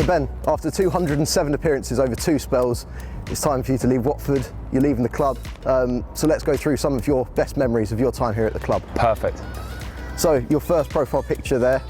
Ben, after 207 appearances over 2 spells, it's time for you to leave Watford. You're leaving the club. So let's go through some of your best memories of your time here at the club. Perfect. So your first profile picture there,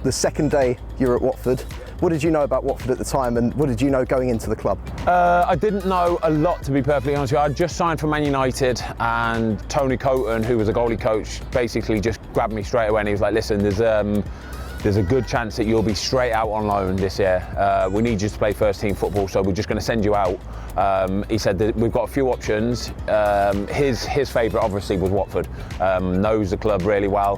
the second day you were at Watford. What did you know about Watford at the time, and what did you know going into the club? I didn't know a lot, to be perfectly honest with you. I'd just signed for Man United, and Tony Coton, who was a goalie coach, basically just grabbed me straight away and he was like, listen, there's a good chance that you'll be straight out on loan this year. We need you to play first team football, so we're just going to send you out. He said that we've got a few options. His favourite obviously was Watford. Knows the club really well.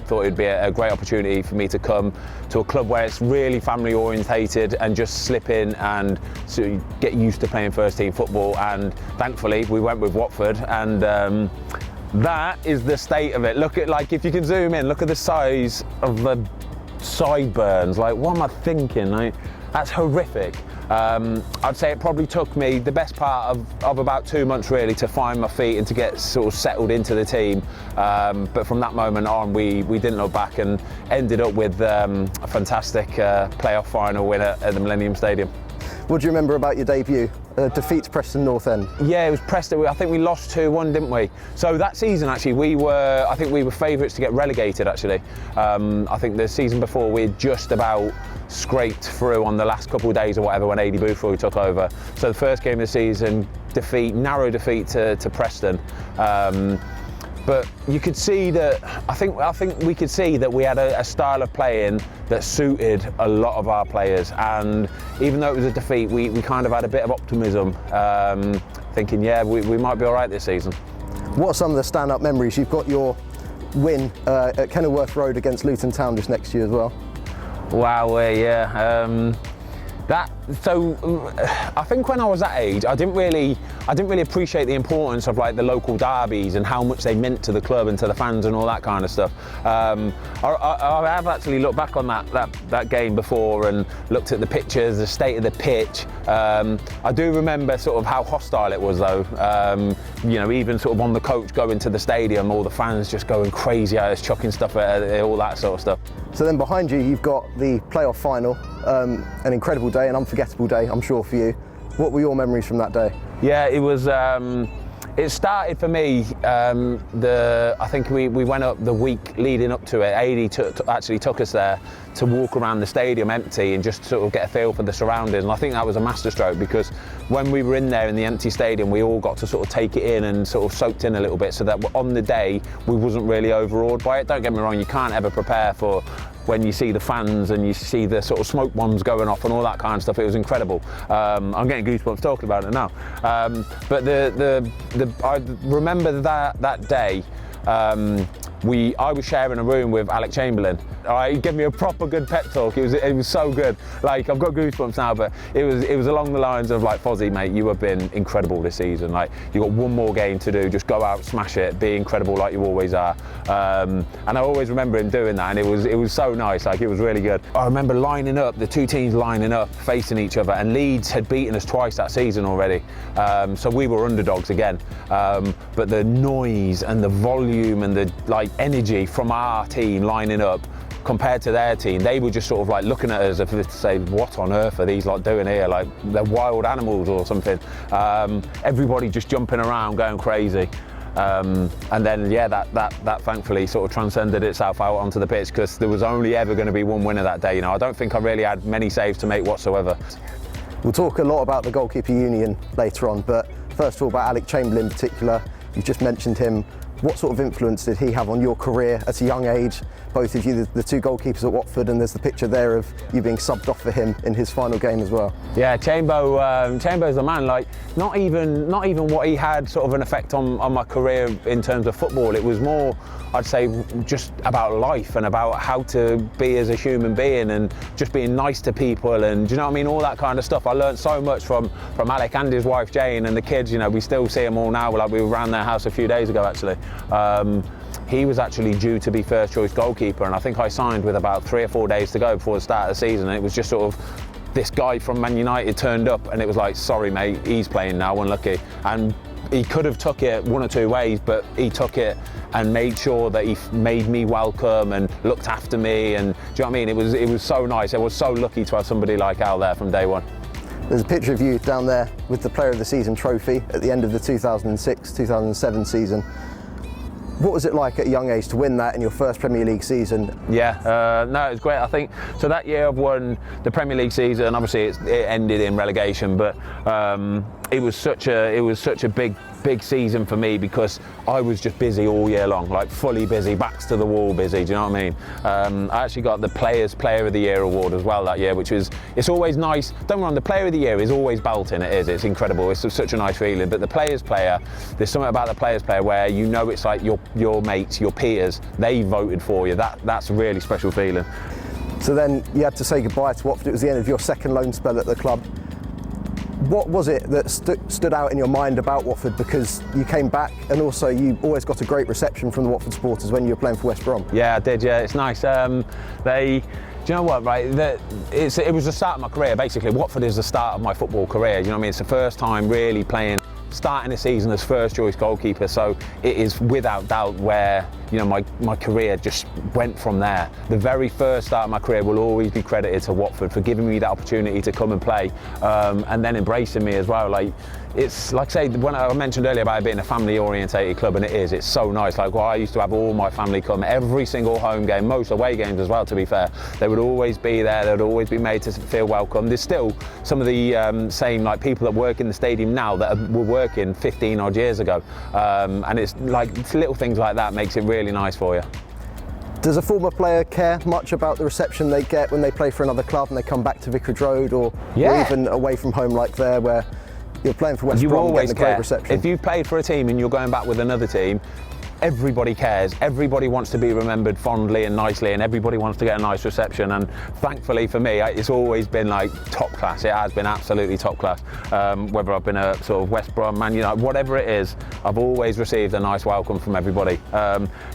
Thought it'd be a great opportunity for me to come to a club where it's really family orientated and just slip in and sort of get used to playing first team football. And thankfully we went with Watford, and that is the state of it. Look at, like, if you can zoom in, look at the size of the sideburns. Like, what am I thinking? Like, that's horrific. I'd say it probably took me the best part of about 2 months really to find my feet and to get sort of settled into the team. But from that moment on, we didn't look back and ended up with a fantastic playoff final win at the Millennium Stadium. What do you remember about your debut? Defeat to Preston North End. Yeah, it was Preston. I think we lost 2-1, didn't we? So that season, actually, I think we were favourites to get relegated, actually. I think the season before, we had just about scraped through on the last couple of days or whatever when Adi Boothroyd took over. So the first game of the season, narrow defeat to Preston. But you could see that, I think we could see that we had a style of playing that suited a lot of our players, and even though it was a defeat, we kind of had a bit of optimism, thinking, yeah, we might be all right this season. What are some of the standout memories? You've got your win at Kenilworth Road against Luton Town just next year as well. Wow, yeah. So I think when I was that age, I didn't really appreciate the importance of like the local derbies and how much they meant to the club and to the fans and all that kind of stuff. I have actually looked back on that game before and looked at the pictures, the state of the pitch. I do remember sort of how hostile it was though. You know, even sort of on the coach going to the stadium, all the fans just going crazy at us, chucking stuff at it, all that sort of stuff. So then behind you, you've got the playoff final, an incredible day, an unforgettable day, I'm sure, for you. What were your memories from that day? Yeah, it was. It started for me. I think we went up the week leading up to it. Adi actually took us there to walk around the stadium empty and just sort of get a feel for the surroundings. And I think that was a masterstroke, because when we were in there in the empty stadium, we all got to sort of take it in and sort of soaked in a little bit, so that on the day we wasn't really overawed by it. Don't get me wrong, you can't ever prepare for when you see the fans and you see the sort of smoke bombs going off and all that kind of stuff. It was incredible. I'm getting goosebumps talking about it now. But I remember that day. I was sharing a room with Alec Chamberlain. He gave me a proper good pep talk. It was so good. Like, I've got goosebumps now, but it was along the lines of like, Fozzie, mate, you have been incredible this season. Like, you got one more game to do. Just go out, smash it, be incredible like you always are. And I always remember him doing that, and it was so nice. Like, it was really good. I remember lining up, the two teams lining up, facing each other, and Leeds had beaten us twice that season already. So we were underdogs again. But the noise and the volume and the energy from our team lining up compared to their team, they were just sort of like looking at us as if to say, what on earth are these lot doing here? Like, they're wild animals or something. Everybody just jumping around, going crazy. And then, yeah, that thankfully sort of transcended itself out onto the pitch, because there was only ever going to be one winner that day. You know, I don't think I really had many saves to make whatsoever. We'll talk a lot about the goalkeeper union later on, but first of all, about Alec Chamberlain in particular. You've just mentioned him. What sort of influence did he have on your career at a young age? Both of you, the two goalkeepers at Watford, and there's the picture there of you being subbed off for him in his final game as well. Yeah, Chambo's the man. Like, not even what he had sort of an effect on my career in terms of football. It was more, I'd say, just about life and about how to be as a human being and just being nice to people, and do you know what I mean? All that kind of stuff. I learned so much from Alec and his wife Jane and the kids. You know, we still see them all now. Like, we were around their house a few days ago actually. He was actually due to be first choice goalkeeper, and I think I signed with about 3 or 4 days to go before the start of the season, and it was just sort of this guy from Man United turned up, and it was like, sorry mate, he's playing now, unlucky. And he could have took it one or two ways, but he took it and made sure that he made me welcome and looked after me. And do you know what I mean? It was so nice. I was so lucky to have somebody like Al there from day one. There's a picture of you down there with the Player of the Season trophy at the end of the 2006-2007 season. What was it like at a young age to win that in your first Premier League season? Yeah, no, it was great. I think so. That year I've won the Premier League season. Obviously, it ended in relegation, but it was such a big season for me because I was just busy all year long, like fully busy, backs to the wall busy. Do you know what I mean? I actually got the Player of the Year award as well that year, which was, it's always nice. Don't get me wrong, the Player of the Year is always belting. It's incredible. It's such a nice feeling. But the Players Player, there's something about the Players Player where you know it's like your mates, your peers, they voted for you. That's a really special feeling. So then you had to say goodbye to Watford. It was the end of your second loan spell at the club. What was it that stood out in your mind about Watford? Because you came back and also you always got a great reception from the Watford supporters when you were playing for West Brom. Yeah, I did, yeah, it's nice. Do you know what, right? It was the start of my career, basically. Watford is the start of my football career, you know what I mean? It's the first time really starting the season as first choice goalkeeper, so it is without doubt where, you know, my career just went from there. The very first start of my career will always be credited to Watford for giving me that opportunity to come and play, and then embracing me as well. Like, it's like, say, when I mentioned earlier about it being a family orientated club, and it's so nice. Like, well, I used to have all my family come every single home game, most away games as well, to be fair. They would always be there, they would always be made to feel welcome. There's still some of the same like people that work in the stadium now that were working 15 odd years ago, and it's little things like that makes it really nice for you. Does a former player care much about the reception they get when they play for another club and they come back to Vicarage Road or even away from home like there, where you're playing for West Brom and getting a great reception? If you've played for a team and you're going back with another team, everybody cares. Everybody wants to be remembered fondly and nicely, and everybody wants to get a nice reception. And thankfully for me, it's always been like top class. It has been absolutely top class. Whether I've been a sort of West Brom, Man United, whatever it is, I've always received a nice welcome from everybody.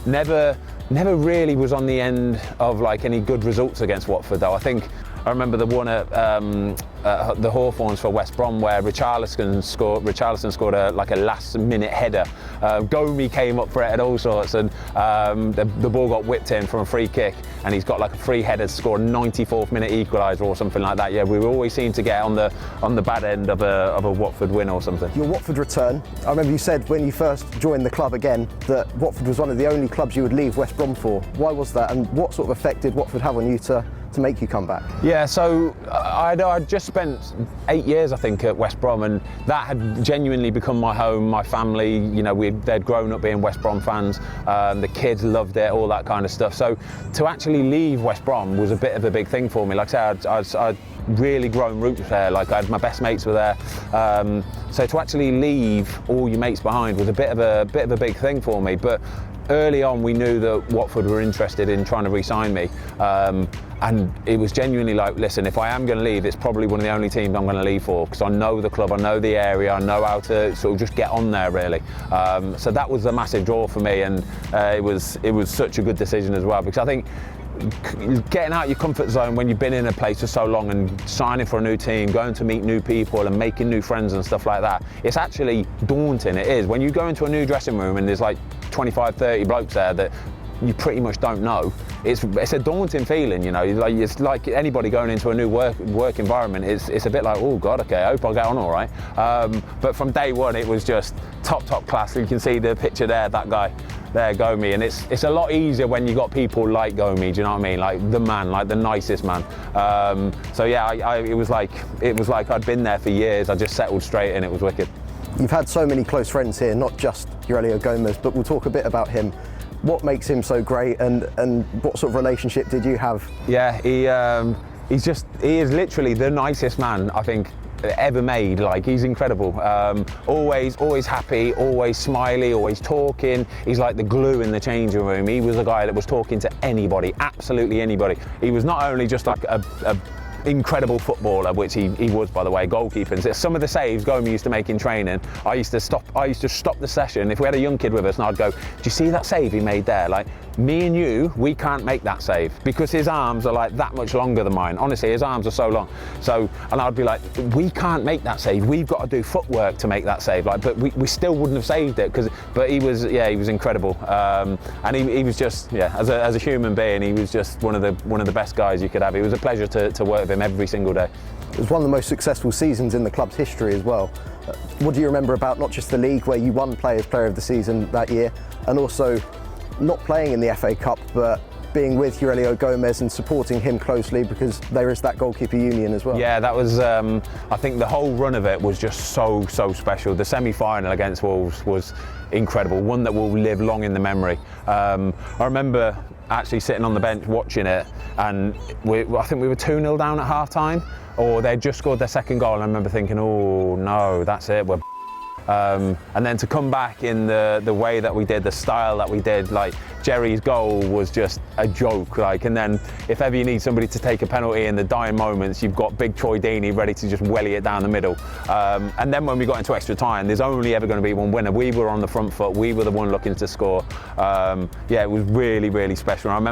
Never really was on the end of like any good results against Watford though. I remember the one at the Hawthorns for West Brom where Richarlison scored a last-minute header. Gomes came up for it and all sorts, and the ball got whipped in from a free kick, and he's got like a free header to score a 94th minute equaliser or something like that. Yeah, we always seem to get on the bad end of a Watford win or something. Your Watford return, I remember you said when you first joined the club again that Watford was one of the only clubs you would leave West Brom for. Why was that, and what sort of effect did Watford have on you to make you come back? Yeah, so I'd just spent 8 years, I think, at West Brom, and that had genuinely become my home, my family. You know, they'd grown up being West Brom fans. The kids loved it, all that kind of stuff. So to actually leave West Brom was a bit of a big thing for me. Like I said, I'd really grown roots there. Like, I had my best mates were there. So to actually leave all your mates behind was a bit of a big thing for me. But early on, we knew that Watford were interested in trying to re-sign me, and it was genuinely like, listen, if I am going to leave, it's probably one of the only teams I'm going to leave for, because I know the club, I know the area, I know how to sort of just get on there, really. So that was a massive draw for me, and it was such a good decision as well, because I think getting out your comfort zone when you've been in a place for so long and signing for a new team, going to meet new people and making new friends and stuff like that, it's actually daunting. It is. When you go into a new dressing room and there's like 25, 30 blokes there that you pretty much don't know, it's a daunting feeling, you know. Like, it's like anybody going into a new work environment. It's a bit like, oh God, okay, I hope I get on all right. But from day one, it was just top class. You can see the picture there, that guy there, Gomes, and it's a lot easier when you got people like Gomes. Do you know what I mean? Like the man, like the nicest man. So yeah, it was like I'd been there for years. I just settled straight in. It was wicked. You've had so many close friends here, not just Heurelho Gomes, but we'll talk a bit about him. What makes him so great, and what sort of relationship did you have? Yeah, he is literally the nicest man I think ever made. Like, he's incredible. Always happy, always smiley, always talking. He's like the glue in the changing room. He was a guy that was talking to anybody, absolutely anybody. He was not only just like a incredible footballer, which he was, by the way, goalkeeper. And some of the saves Gomes used to make in training, I used to stop the session. If we had a young kid with us, and I'd go, "Do you see that save he made there? Like, me and you, we can't make that save because his arms are like that much longer than mine. Honestly, his arms are so long." So, and I'd be like, "We can't make that save. We've got to do footwork to make that save." Like, but we still wouldn't have saved it but he was incredible. And he was just, as a human being, he was just one of the best guys you could have. It was a pleasure to work with him every single day. It was one of the most successful seasons in the club's history as well. What do you remember about not just the league, where you won Players' Player of the Season that year, and also not playing in the FA Cup, but being with Heurelho Gomes and supporting him closely, because there is that goalkeeper union as well? Yeah, that was, I think the whole run of it was just so special. The semi-final against Wolves was incredible, one that will live long in the memory. I remember actually sitting on the bench watching it, and I think we were 2-0 down at half-time, or they'd just scored their second goal, and I remember thinking, oh no, that's it, we're and then to come back in the way that we did, the style that we did, like Jerry's goal was just a joke. Like, and then if ever you need somebody to take a penalty in the dying moments, you've got big Troy Deeney ready to just welly it down the middle. And then when we got into extra time, there's only ever going to be one winner. We were on the front foot. We were the one looking to score. It was really special. And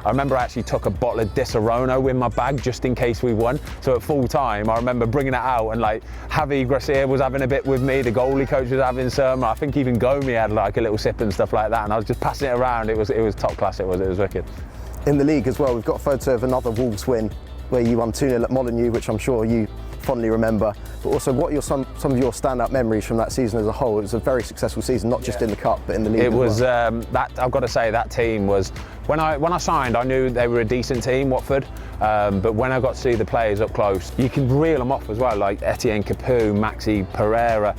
I remember I actually took a bottle of Disaronno in my bag just in case we won. So at full time, I remember bringing it out, and like Javi Gracia was having a bit with me, the goalie coach was having some. I think even Gomes had like a little sip and stuff like that, and I was just passing it around. It was top class. It was wicked. In the league as well, we've got a photo of another Wolves win where you won 2-0 at Molineux, which I'm sure you fondly remember. But also, what are some of your standout memories from that season as a whole? It was a very successful season, not just in the cup, but in the league. It was well. That I've got to say, that team was, when I signed, I knew they were a decent team, Watford. But when I got to see the players up close, you can reel them off as well, like Etienne Capoue, Maxi Pereira,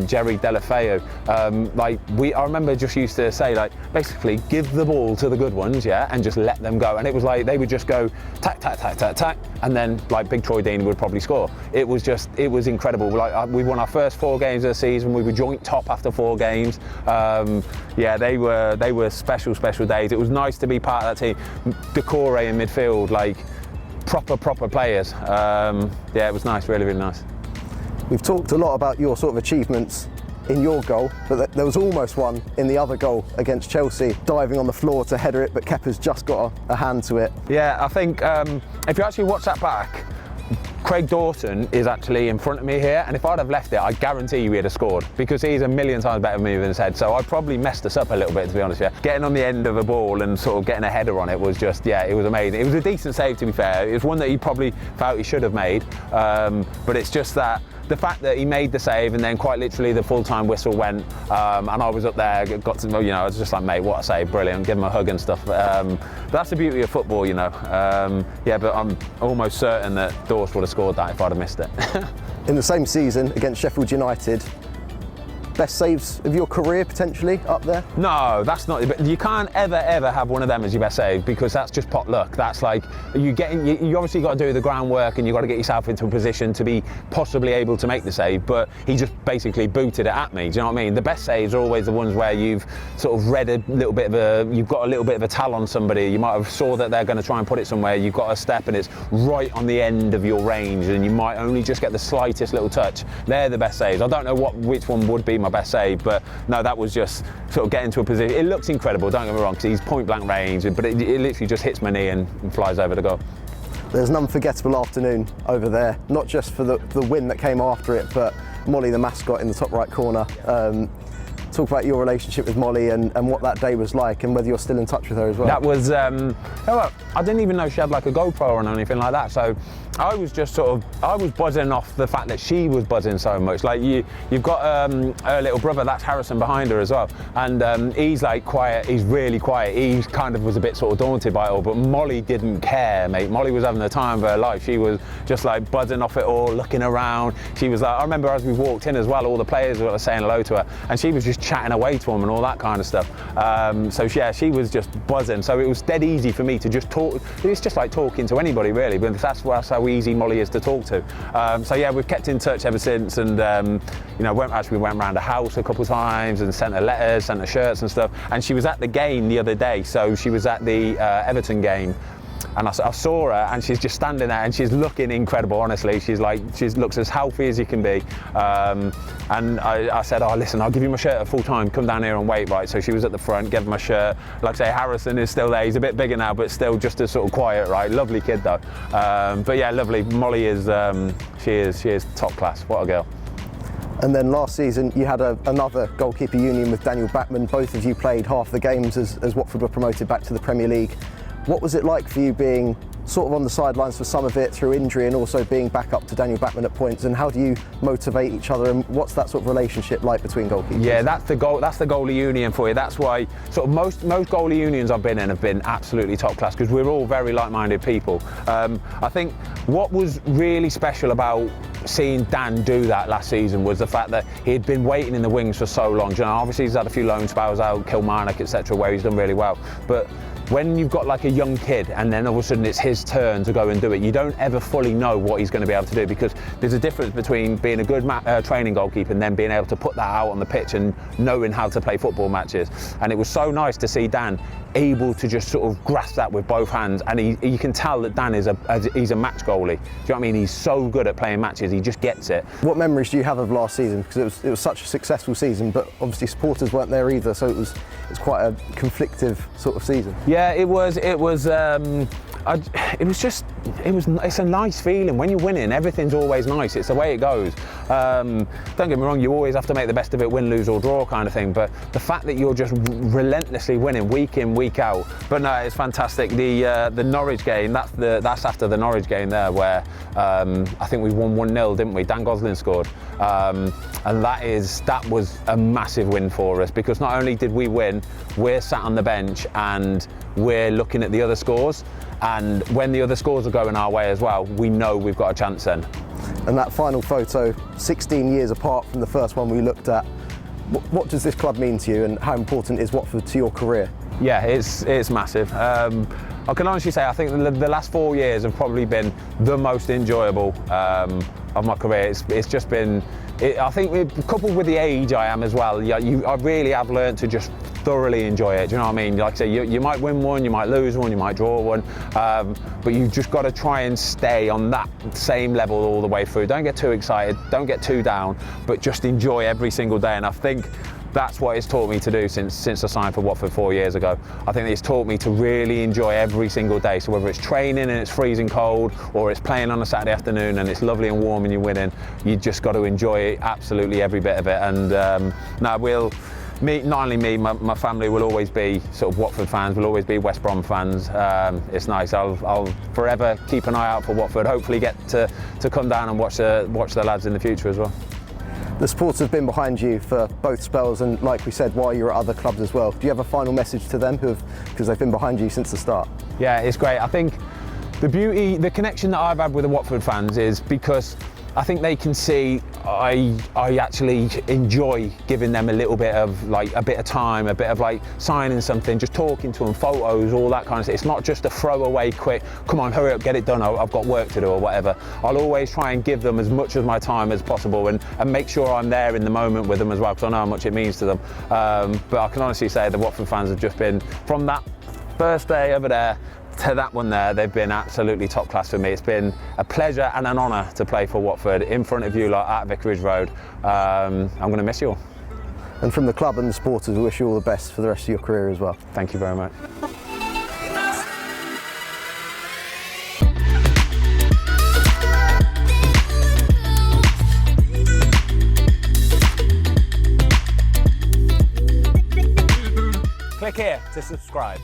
Jerry Delafeu. I remember just used to say, like, basically give the ball to the good ones, and just let them go. And it was like they would just go tack, tack, tack, tack, tack, and then like big Troy Deeney would probably score. It was incredible. Like, we won our first 4 games of the season. We were joint top after 4 games. They were special days. It was nice to be part of that team. Decore in midfield, like proper players. It was nice, really nice. We've talked a lot about your sort of achievements in your goal, but there was almost one in the other goal against Chelsea, diving on the floor to header it, but Kepa's just got a hand to it. Yeah, I think if you actually watch that back, Craig Dawson is actually in front of me here, and if I'd have left it, I guarantee you he'd have scored, because he's a million times better than me with his head. So I probably messed us up a little bit, to be honest. Getting on the end of a ball and sort of getting a header on it was just, it was amazing. It was a decent save, to be fair. It was one that he probably felt he should have made, but it's just that the fact that he made the save, and then quite literally the full-time whistle went, and I was up there, got to know, I was just like, mate, what a save, brilliant, give him a hug and stuff. But that's the beauty of football, but I'm almost certain that Dorst would have scored that if I'd have missed it. In the same season against Sheffield United, best saves of your career potentially up there? No, that's not. You can't ever have one of them as your best save, because that's just pot luck. That's like you obviously got to do the groundwork, and you got to get yourself into a position to be possibly able to make the save. But he just basically booted it at me. Do you know what I mean? The best saves are always the ones where you've sort of read a little bit of you've got a little bit of a tell on somebody. You might have saw that they're going to try and put it somewhere. You've got a step, and it's right on the end of your range, and you might only just get the slightest little touch. They're the best saves. I don't know which one would be my best save, but no, that was just sort of getting to a position. It looks incredible, don't get me wrong, because he's point blank range, but it literally just hits my knee and flies over the goal. There's an unforgettable afternoon over there, not just for the win that came after it, but Molly the mascot in the top right corner. Talk about your relationship with Molly and what that day was like, and whether you're still in touch with her as well. That was, I didn't even know she had like a GoPro or anything like that, so I was just I was buzzing off the fact that she was buzzing so much. Like you've got her little brother, that's Harrison, behind her as well, and he's like quiet, he's really quiet. He kind of was a bit sort of daunted by it all, but Molly didn't care, mate. Molly was having the time of her life. She was just like buzzing off it all, looking around. She was like, I remember as we walked in as well, all the players were saying hello to her, and she was just chatting away to them and all that kind of stuff. She was just buzzing. So it was dead easy for me to just talk. It's just like talking to anybody, really, but that's how easy Molly is to talk to. We've kept in touch ever since, and we went around the house a couple of times and sent her letters, sent her shirts and stuff. And she was at the game the other day, so she was at the Everton game. I saw her, and she's just standing there, and she's looking incredible. Honestly, she looks as healthy as you can be. And I said, "Oh, listen, I'll give you my shirt at full time. Come down here and wait." Right. So she was at the front, gave her my shirt. Like I say, Harrison is still there. He's a bit bigger now, but still just as sort of quiet. Right. Lovely kid though. But yeah, lovely. Molly is she is top class. What a girl. And then last season you had another goalkeeper union with Daniel Batman. Both of you played half the games as Watford were promoted back to the Premier League. What was it like for you being sort of on the sidelines for some of it through injury and also being back up to Daniel Batman at points, and how do you motivate each other, and what's that sort of relationship like between goalkeepers? Yeah, that's the goalie union for you. That's why sort of most goalie unions I've been in have been absolutely top class, because we're all very like-minded people. I think what was really special about seeing Dan do that last season was the fact that he had been waiting in the wings for so long. You know, obviously he's had a few loan spells out, Kilmarnock, etc., where he's done really well, but when you've got like a young kid and then all of a sudden it's his turn to go and do it, you don't ever fully know what he's going to be able to do, because there's a difference between being a good training goalkeeper and then being able to put that out on the pitch and knowing how to play football matches. And it was so nice to see Dan able to just sort of grasp that with both hands, and you can tell that Dan he's a match goalie. Do you know what I mean? He's so good at playing matches, he just gets it. What memories do you have of last season? Because it was such a successful season, but obviously supporters weren't there either, so it was quite a conflictive sort of season. Yeah, it's a nice feeling when you're winning. Everything's always nice. It's the way it goes. Don't get me wrong, you always have to make the best of it, win, lose or draw kind of thing, but the fact that you're just relentlessly winning week in, week out. But no, it's fantastic. The Norwich game, that's after the Norwich game there, where I think we won 1-0, didn't we? Dan Gosling scored, and that was a massive win for us, because not only did we win, we're sat on the bench and we're looking at the other scores, and when the other scores are going our way as well, we know we've got a chance then. And that final photo, 16 years apart from the first one we looked at, what does this club mean to you, and how important is Watford to your career? Yeah, it's massive. I can honestly say I think the last 4 years have probably been the most enjoyable of my career. It's just been, I think coupled with the age I am as well, I really have learned to just thoroughly enjoy it. Do you know what I mean? Like I say, you might win one, you might lose one, you might draw one, but you've just got to try and stay on that same level all the way through. Don't get too excited, don't get too down, but just enjoy every single day. And I think that's what it's taught me to do since I signed for Watford 4 years ago. I think it's taught me to really enjoy every single day. So whether it's training and it's freezing cold, or it's playing on a Saturday afternoon and it's lovely and warm and you're winning, you just got to enjoy absolutely every bit of it. And not only me, my family will always be sort of Watford fans, will always be West Brom fans. It's nice. I'll forever keep an eye out for Watford. Hopefully get to come down and watch the lads in the future as well. The supporters have been behind you for both spells, and like we said, while you're at other clubs as well. Do you have a final message to them because they've been behind you since the start? Yeah, it's great. I think the connection that I've had with the Watford fans is because I think they can see I actually enjoy giving them a little bit of time, a bit of like signing something, just talking to them, photos, all that kind of stuff. It's not just a throwaway quick, come on, hurry up, get it done, I've got work to do or whatever. I'll always try and give them as much of my time as possible and make sure I'm there in the moment with them as well, because I know how much it means to them. But I can honestly say the Watford fans have just been, from that first day over there to that one there, they've been absolutely top class for me. It's been a pleasure and an honour to play for Watford in front of you lot at Vicarage Road. I'm going to miss you all. And from the club and the supporters, we wish you all the best for the rest of your career as well. Thank you very much. Click here to subscribe.